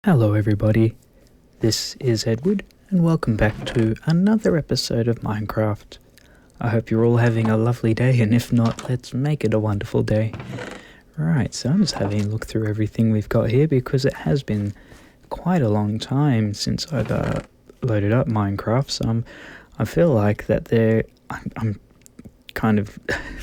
Hello everybody, this is Edward and welcome back to another episode of Minecraft. I hope you're all having a lovely day, and if not, let's make it a wonderful day. Right, so I'm just having a look through everything we've got here because it has been quite a long time since I've loaded up Minecraft, so I feel like that I'm kind of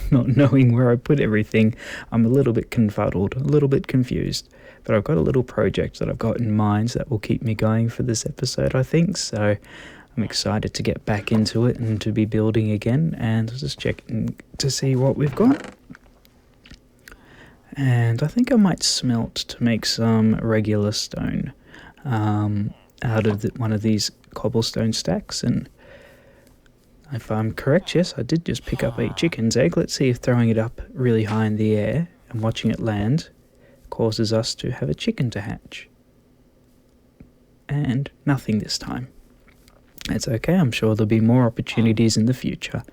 not knowing where I put everything. I'm a little bit confuddled, a little bit confused. But I've got a little project that I've got in mind that will keep me going for this episode, I think. So I'm excited to get back into it and to be building again. And just checking to see what we've got. And I think I might smelt to make some regular stone out of one of these cobblestone stacks. And if I'm correct, yes, I did just pick up a chicken's egg. Let's see if throwing it up really high in the air and watching it land causes us to have a chicken to hatch. And nothing this time. It's okay, I'm sure there'll be more opportunities in the future.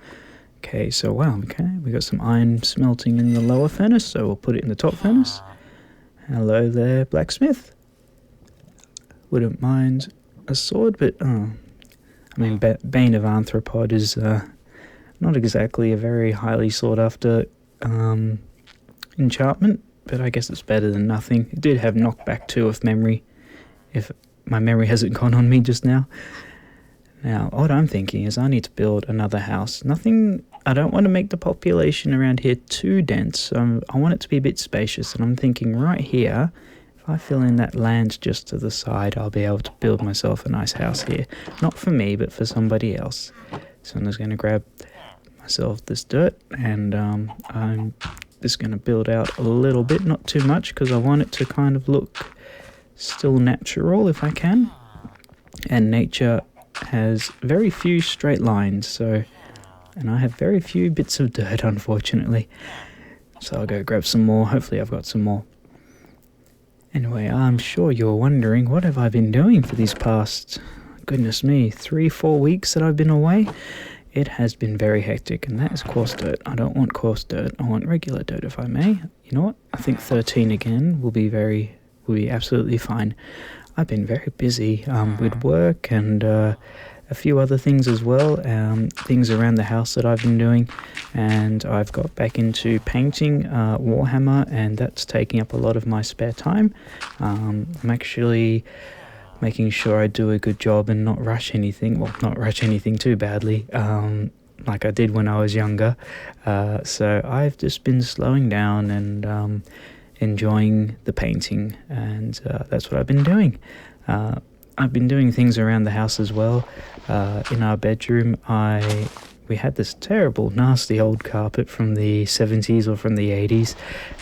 Okay, so wow, we got some iron smelting in the lower furnace, so we'll put it in the top furnace. Hello there, blacksmith. Wouldn't mind a sword, but Bane of Arthropod is not exactly a very highly sought after enchantment. But I guess it's better than nothing. It did have knockback 2 of memory, if my memory hasn't gone on me just now. Now, what I'm thinking is I need to build another house. I don't want to make the population around here too dense. I want it to be a bit spacious, and I'm thinking right here, if I fill in that land just to the side, I'll be able to build myself a nice house here. Not for me, but for somebody else. So I'm just going to grab myself this dirt, and I'm just going to build out a little bit, not too much, because I want it to kind of look still natural if I can. And nature has very few straight lines, and I have very few bits of dirt, unfortunately. So I'll go grab some more. Hopefully I've got some more. Anyway, I'm sure you're wondering, what have I been doing for these past, goodness me, 3-4 weeks that I've been away? It has been very hectic, and that is coarse dirt. I don't want coarse dirt. I want regular dirt, if I may. You know what? I think 13 again will be absolutely fine. I've been very busy with work and a few other things as well. Things around the house that I've been doing, and I've got back into painting Warhammer, and that's taking up a lot of my spare time. I'm actually making sure I do a good job and not rush anything. Well, not rush anything too badly, like I did when I was younger. So I've just been slowing down and enjoying the painting, and that's what I've been doing. I've been doing things around the house as well. In our bedroom, we had this terrible, nasty old carpet from the 70s or from the 80s,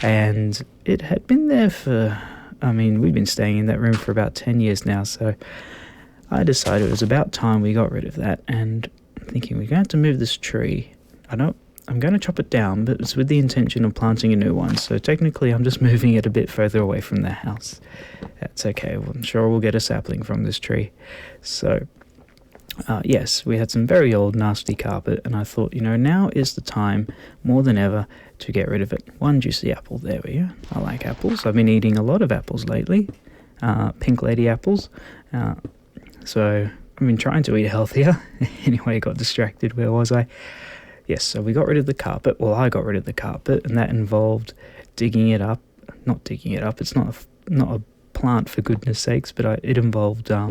and it had been there for... we've been staying in that room for about 10 years now, so I decided it was about time we got rid of that, and I'm thinking we're going to have to move this tree. I'm going to chop it down, but it's with the intention of planting a new one, so technically I'm just moving it a bit further away from the house. That's okay, I'm sure we'll get a sapling from this tree. So, yes, we had some very old nasty carpet, and I thought, now is the time, more than ever, to get rid of it. One juicy apple, there we go. I like apples. I've been eating a lot of apples lately, pink lady apples, so I've been trying to eat healthier. Anyway, got distracted. Where was I? Yes, so we got rid of the carpet. Well, I got rid of the carpet, and that involved digging it up. Not digging it up, it's not a plant, for goodness sakes, but it involved, I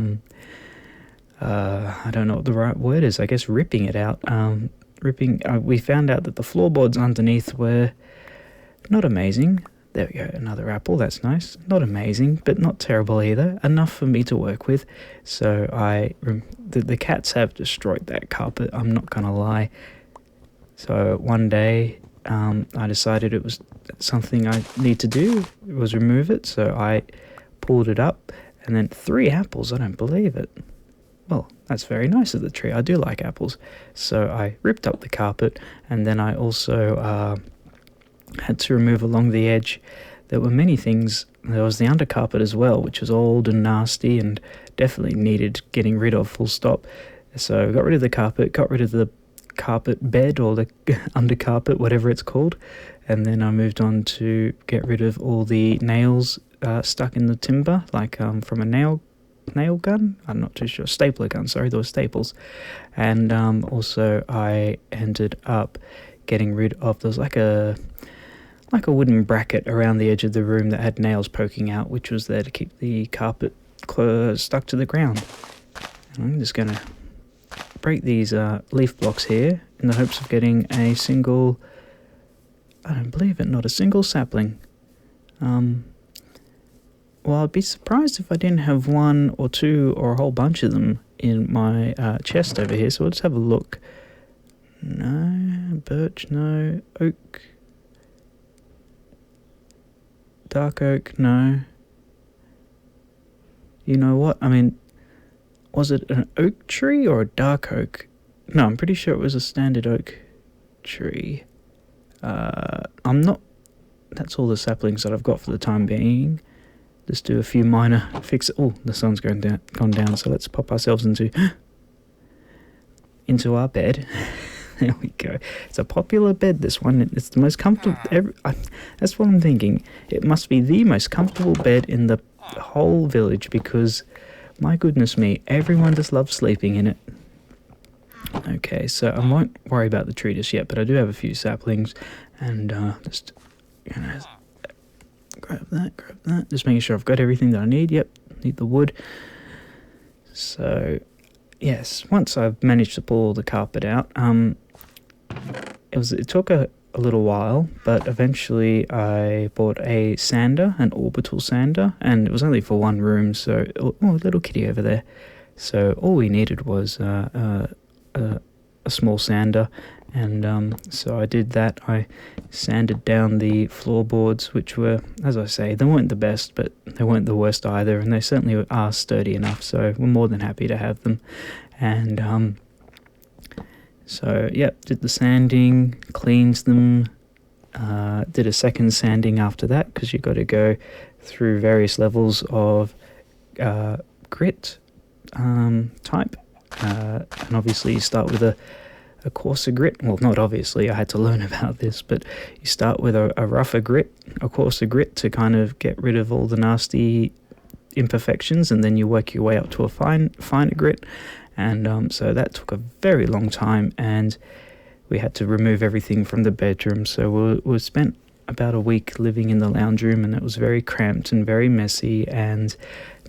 don't know what the right word is, I guess ripping it out. We found out that the floorboards underneath were not amazing. There we go, another apple, that's nice. Not amazing, but not terrible either. Enough for me to work with. So the cats have destroyed that carpet, I'm not going to lie. So one day, I decided it was something I need to do, was remove it. So I pulled it up, and then 3 apples, I don't believe it. Well, that's very nice of the tree. I do like apples. So I ripped up the carpet, and then I also had to remove along the edge. There were many things. There was the undercarpet as well, which was old and nasty and definitely needed getting rid of, full stop. So I got rid of the carpet, got rid of the carpet bed or the undercarpet, whatever it's called, and then I moved on to get rid of all the nails stuck in the timber, like from a nail gun. I'm not too sure. Stapler gun. Sorry, there were staples, and also I ended up getting rid of. There was like a wooden bracket around the edge of the room that had nails poking out, which was there to keep the carpet stuck to the ground. And I'm just gonna break these leaf blocks here in the hopes of getting a single. I don't believe it, not a single sapling. Well, I'd be surprised if I didn't have one or two or a whole bunch of them in my chest over here, so let's have a look. No, birch, no, oak, dark oak, no. You know what? I mean, was it an oak tree or a dark oak? No, I'm pretty sure it was a standard oak tree. I'm not... That's all the saplings that I've got for the time being. Just do a few minor fixes. Oh, the sun's gone down, so let's pop ourselves into our bed. There we go. It's a popular bed, this one. It's the most comfortable... that's what I'm thinking. It must be the most comfortable bed in the whole village because, my goodness me, everyone just loves sleeping in it. Okay, so I won't worry about the tree just yet, but I do have a few saplings, and just grab that. Just making sure I've got everything that I need. Yep, need the wood. So, yes, once I've managed to pull all the carpet out, it took a little while, but eventually I bought a sander, an orbital sander, and it was only for one room. So, oh, little kitty over there. So all we needed was a small sander, and so I did that. I sanded down the floorboards, which were, as I say, they weren't the best, but they weren't the worst either, and they certainly are sturdy enough, so we're more than happy to have them. And so yep, did the sanding, cleans them, did a second sanding after that, because you've got to go through various levels of grit type, and obviously you start with a coarser grit. Well, not obviously, I had to learn about this, but you start with a rougher grit, a coarser grit, to kind of get rid of all the nasty imperfections, and then you work your way up to a finer grit. And so that took a very long time, and we had to remove everything from the bedroom. So we spent about a week living in the lounge room, and it was very cramped and very messy, and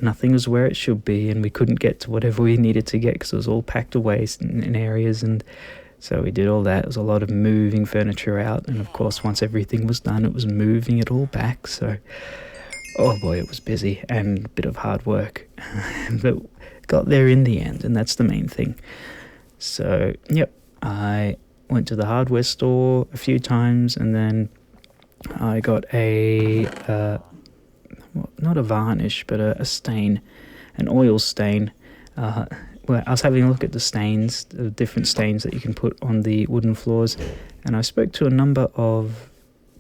nothing was where it should be, and we couldn't get to whatever we needed to get because it was all packed away in areas. And so we did all that. It was a lot of moving furniture out, and of course once everything was done, it was moving it all back. So oh boy, it was busy and a bit of hard work, but got there in the end, and that's the main thing. So yep, I went to the hardware store a few times, and then I got not a varnish, but a stain, an oil stain. Where I was having a look at the stains, the different stains that you can put on the wooden floors, and I spoke to a number of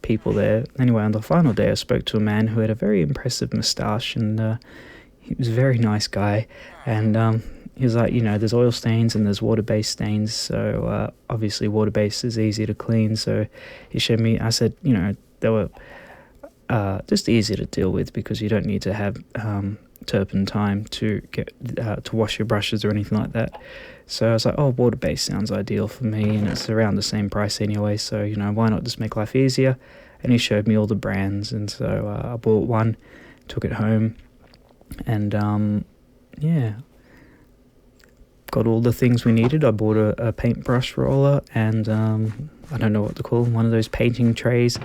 people there. Anyway, on the final day, I spoke to a man who had a very impressive moustache, and he was a very nice guy, and he was like, there's oil stains and there's water-based stains, so obviously water-based is easy to clean. So he showed me. I said, they were just easy to deal with because you don't need to have turpentine to get to wash your brushes or anything like that. So I was like, water-based sounds ideal for me, and it's around the same price anyway, so why not just make life easier? And he showed me all the brands, and so I bought one, took it home, and got all the things we needed. I bought a paintbrush roller, and I don't know what to call them, one of those painting trays,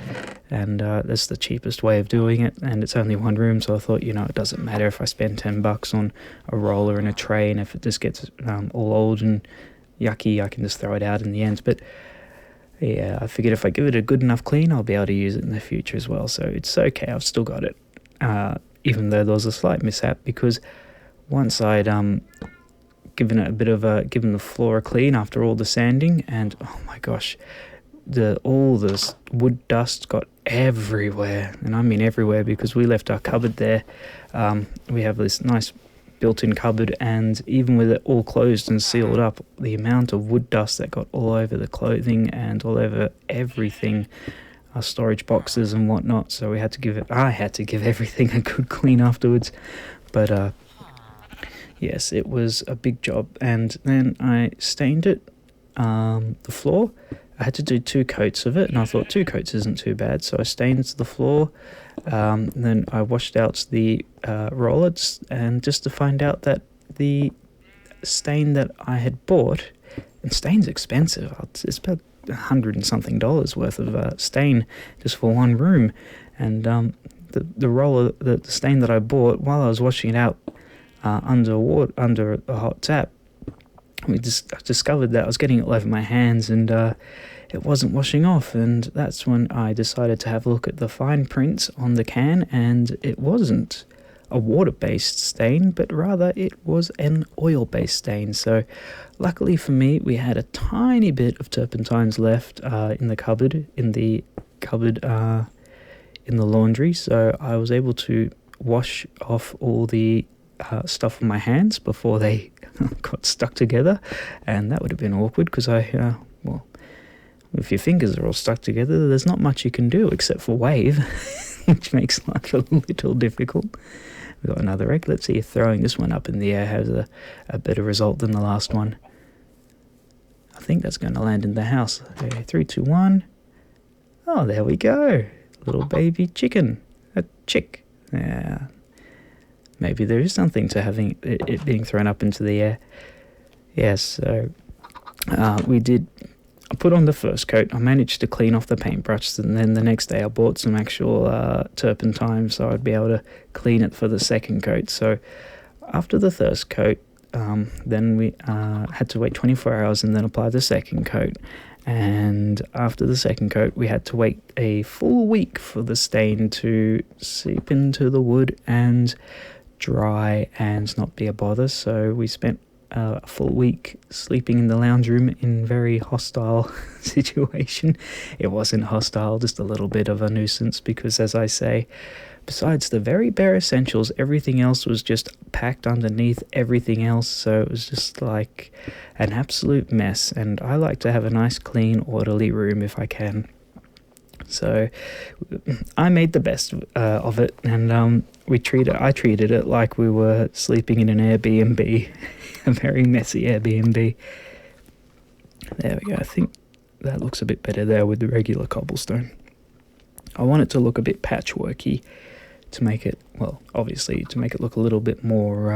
and that's the cheapest way of doing it, and it's only one room, so I thought, it doesn't matter if I spend $10 on a roller and a tray, and if it just gets all old and yucky, I can just throw it out in the end. But yeah, I figured if I give it a good enough clean, I'll be able to use it in the future as well, so it's okay. I've still got it, even though there was a slight mishap, because once I'd given the floor a clean after all the sanding, and oh my gosh, all this wood dust got everywhere, and I mean everywhere, because we left our cupboard there. We have this nice built-in cupboard, and even with it all closed and sealed up, the amount of wood dust that got all over the clothing and all over everything, storage boxes and whatnot, so I had to give everything a good clean afterwards. But yes, it was a big job. And then I stained it, the floor. I had to do 2 coats of it, and I thought 2 coats isn't too bad, so I stained the floor. Then I washed out the rollers, and just to find out that the stain that I had bought, and stain's expensive, it's about $100 and something worth of stain just for one room. And the roller, the stain that I bought, while I was washing it out under a hot tap, I discovered that I was getting it all over my hands, and it wasn't washing off. And that's when I decided to have a look at the fine print on the can, and it wasn't a water-based stain, but rather it was an oil-based stain. So luckily for me, we had a tiny bit of turpentines left in the cupboard, in the laundry, so I was able to wash off all the stuff on my hands before they got stuck together. And that would have been awkward, because if your fingers are all stuck together, there's not much you can do except for wave, which makes life a little difficult. We've got another egg. Let's see if throwing this one up in the air has a better result than the last one. I think that's going to land in the house. Okay, 3, 2, 1. Oh, there we go. Little baby chicken. A chick. Yeah. Maybe there is something to having it being thrown up into the air. Yes, so I put on the first coat. I managed to clean off the paintbrush, and then the next day I bought some actual turpentine, so I'd be able to clean it for the second coat. So after the first coat, then we had to wait 24 hours and then apply the second coat. And after the second coat, we had to wait a full week for the stain to seep into the wood and dry and not be a bother. So we spent a full week sleeping in the lounge room in very hostile situation. It wasn't hostile, just a little bit of a nuisance, because as I say, besides the very bare essentials, everything else was just packed underneath everything else, so it was just like an absolute mess. And I like to have a nice, clean, orderly room if I can. So I made the best of it, and I treated it like we were sleeping in an Airbnb, a very messy Airbnb. There we go. I think that looks a bit better there with the regular cobblestone. I want it to look a bit patchworky to make it, obviously to make it look a little bit more,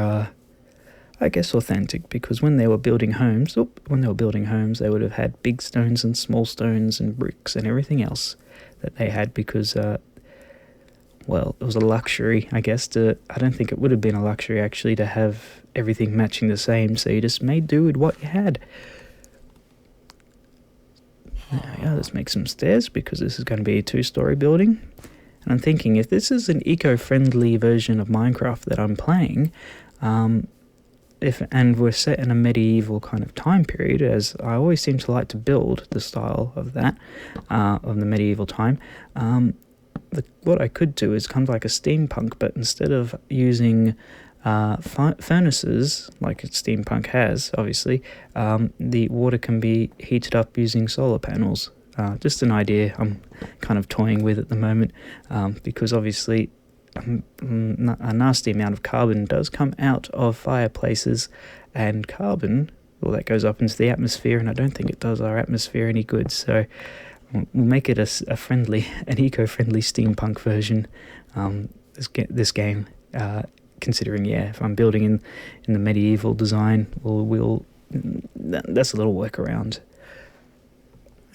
I guess, authentic, because when they were building homes, they would have had big stones and small stones and bricks and everything else that they had, because it was a luxury, I guess. I don't think it would have been a luxury actually to have everything matching the same, so you just made do with what you had. There we go. Let's make some stairs, because this is going to be a 2-story building. And I'm thinking, if this is an eco-friendly version of Minecraft that I'm playing, and we're set in a medieval kind of time period, as I always seem to like to build the style of that, of the medieval time, what I could do is kind of like a steampunk, but instead of using furnaces like steampunk has, obviously, the water can be heated up using solar panels. Just an idea I'm kind of toying with at the moment, because obviously a nasty amount of carbon does come out of fireplaces, and carbon, that goes up into the atmosphere, and I don't think it does our atmosphere any good. So we'll make it an eco-friendly steampunk version. This game, considering if I'm building in the medieval design, that's a little workaround.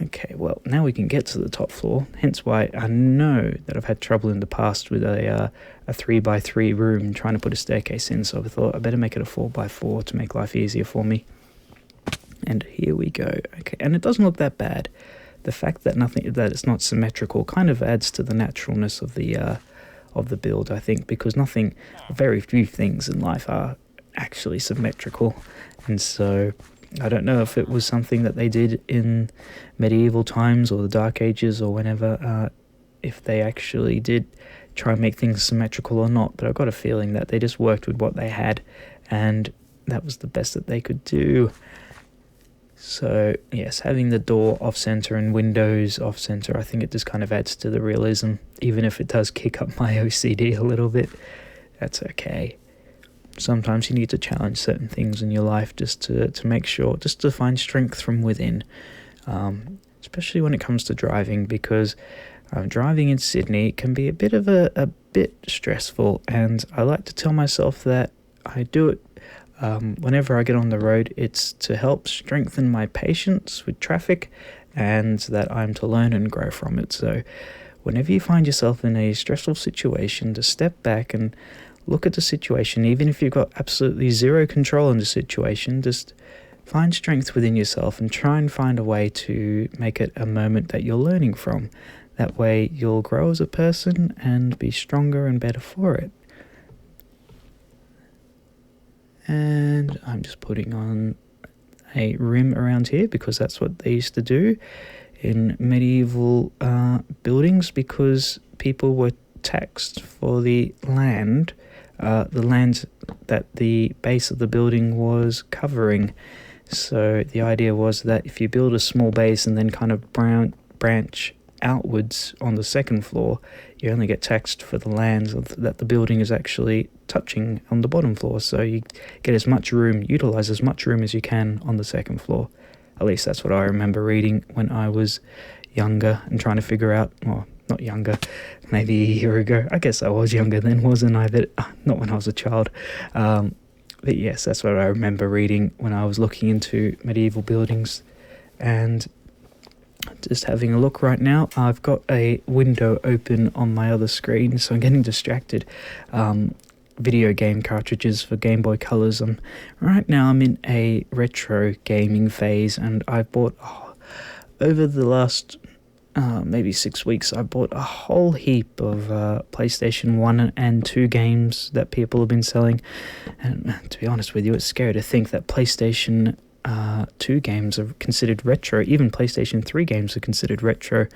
Okay, well, now we can get to the top floor, hence why I know that I've had trouble in the past with a 3x3 room trying to put a staircase in, so I thought I better make it a 4x4 to make life easier for me. And here we go. Okay, and it doesn't look that bad. The fact that it's not symmetrical kind of adds to the naturalness of the build, I think, because very few things in life are actually symmetrical, and so I don't know if it was something that they did in medieval times or the Dark Ages or whenever, if they actually did try and make things symmetrical or not, but I've got a feeling that they just worked with what they had, and that was the best that they could do. So yes, having the door off-center and windows off-center, I think it just kind of adds to the realism. Even if it does kick up my OCD a little bit, that's okay. Sometimes you need to challenge certain things in your life just to make sure, just to find strength from within, especially when it comes to driving, because driving in Sydney can be a bit stressful, and I like to tell myself that I do it whenever I get on the road. It's to help strengthen my patience with traffic, and that I'm to learn and grow from it. So whenever you find yourself in a stressful situation, to step back and look at the situation, even if you've got absolutely zero control in the situation, just find strength within yourself and try and find a way to make it a moment that you're learning from. That way you'll grow as a person and be stronger and better for it. And I'm just putting on a rim around here because that's what they used to do in medieval buildings, because people were taxed for the land that the base of the building was covering. So the idea was that if you build a small base and then kind of branch outwards on the second floor, you only get taxed for the land that the building is actually touching on the bottom floor. So you get as much room, utilize as much room as you can on the second floor. At least that's what I remember reading when I was younger and trying to figure out, well, not younger, maybe a year ago. I guess I was younger then, wasn't I? But not when I was a child. But yes, that's what I remember reading when I was looking into medieval buildings. And just having a look right now, I've got a window open on my other screen, so I'm getting distracted. Video game cartridges for Game Boy Colors. Right now I'm in a retro gaming phase, and I bought, over the last maybe 6 weeks, I bought a whole heap of PlayStation 1 and 2 games that people have been selling. And to be honest with you, it's scary to think that PlayStation 2 games are considered retro. Even PlayStation 3 games are considered retro.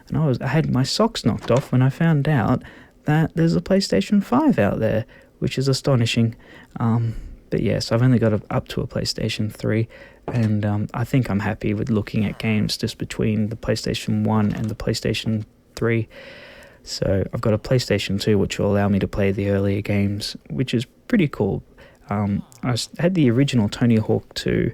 And I had my socks knocked off when I found out that there's a PlayStation 5 out there, which is astonishing. But yes, I've only got up to a PlayStation 3, and I think I'm happy with looking at games just between the PlayStation 1 and the PlayStation 3. So I've got a PlayStation 2, which will allow me to play the earlier games, which is pretty cool. I had the original Tony Hawk 2,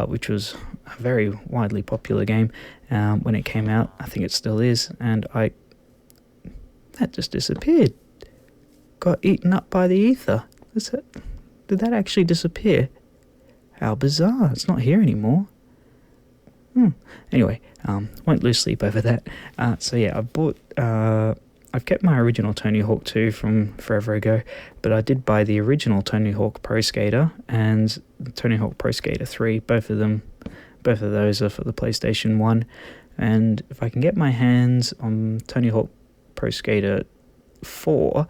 which was a very widely popular game when it came out. I think it still is, and that just disappeared. Got eaten up by the ether. Did that actually disappear? How bizarre. It's not here anymore. Anyway, won't lose sleep over that. So yeah, I've kept my original Tony Hawk 2 from forever ago, but I did buy the original Tony Hawk Pro Skater and the Tony Hawk Pro Skater 3. Both of those are for the PlayStation 1. And if I can get my hands on Tony Hawk Pro Skater 4,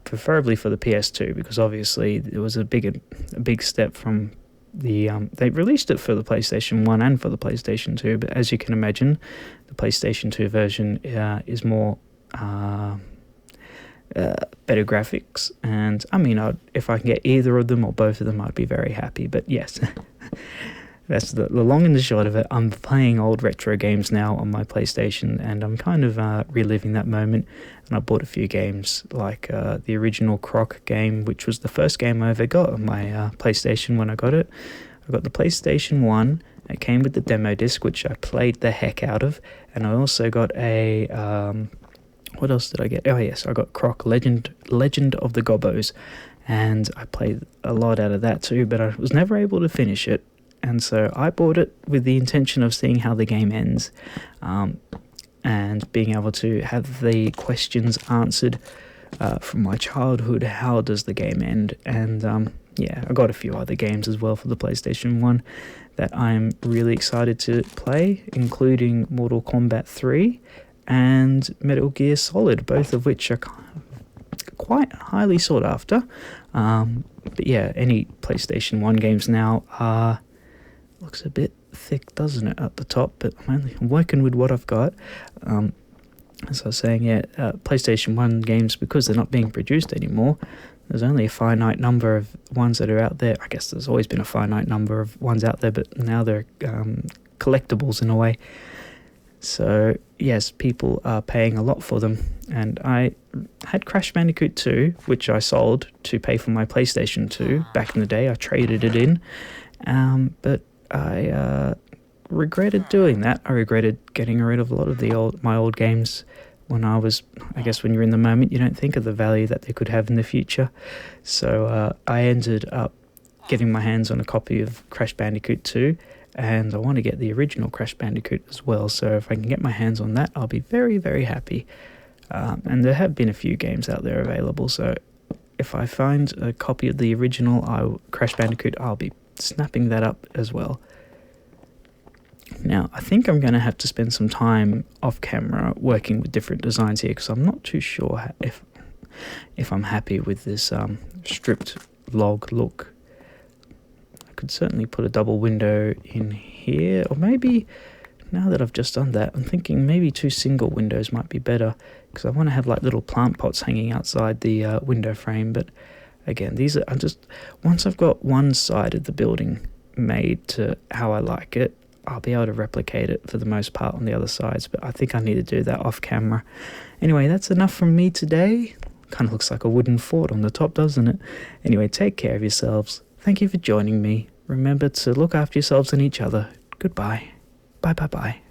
preferably for the PS2, because obviously it was a big step from the they released it for the PlayStation 1 and for the PlayStation 2, but as you can imagine, the PlayStation 2 version is more better graphics, and I mean, if I can get either of them or both of them, I'd be very happy. But yes, that's the long and the short of it. I'm playing old retro games now on my PlayStation, and I'm kind of reliving that moment. And I bought a few games, like the original Croc game, which was the first game I ever got on my PlayStation when I got it. I got the PlayStation 1. It came with the demo disc, which I played the heck out of. And I also got a... what else did I get? Oh yes, I got Croc Legend of the Gobbos. And I played a lot out of that too, but I was never able to finish it. And so I bought it with the intention of seeing how the game ends, and being able to have the questions answered from my childhood. How does the game end? And yeah, I got a few other games as well for the PlayStation 1 that I'm really excited to play, including Mortal Kombat 3 and Metal Gear Solid, both of which are quite highly sought after. But yeah, any PlayStation 1 games now are... looks a bit thick, doesn't it, at the top, but I'm working with what I've got. As I was saying, yeah, PlayStation 1 games, because they're not being produced anymore, There's only a finite number of ones that are out there. I guess there's always been a finite number of ones out there, but now they're collectibles in a way. So yes, people are paying a lot for them, and I had Crash Bandicoot 2, which I sold to pay for my PlayStation 2 back in the day. I traded it in, but I regretted doing that. I regretted getting rid of a lot of my old games. When I guess when you're in the moment, you don't think of the value that they could have in the future. So I ended up getting my hands on a copy of Crash Bandicoot 2, and I want to get the original Crash Bandicoot as well. So if I can get my hands on that, I'll be very, very happy. And there have been a few games out there available, so if I find a copy of the original Crash Bandicoot, I'll be snapping that up as well. Now, I think I'm going to have to spend some time off camera working with different designs here, because I'm not too sure if I'm happy with this stripped log look. I could certainly put a double window in here, or maybe, now that I've just done that, I'm thinking maybe 2 single windows might be better, because I want to have like little plant pots hanging outside the window frame. But again, these are once I've got one side of the building made to how I like it, I'll be able to replicate it for the most part on the other sides, but I think I need to do that off camera. Anyway, that's enough from me today. Kind of looks like a wooden fort on the top, doesn't it? Anyway, take care of yourselves. Thank you for joining me. Remember to look after yourselves and each other. Goodbye. Bye.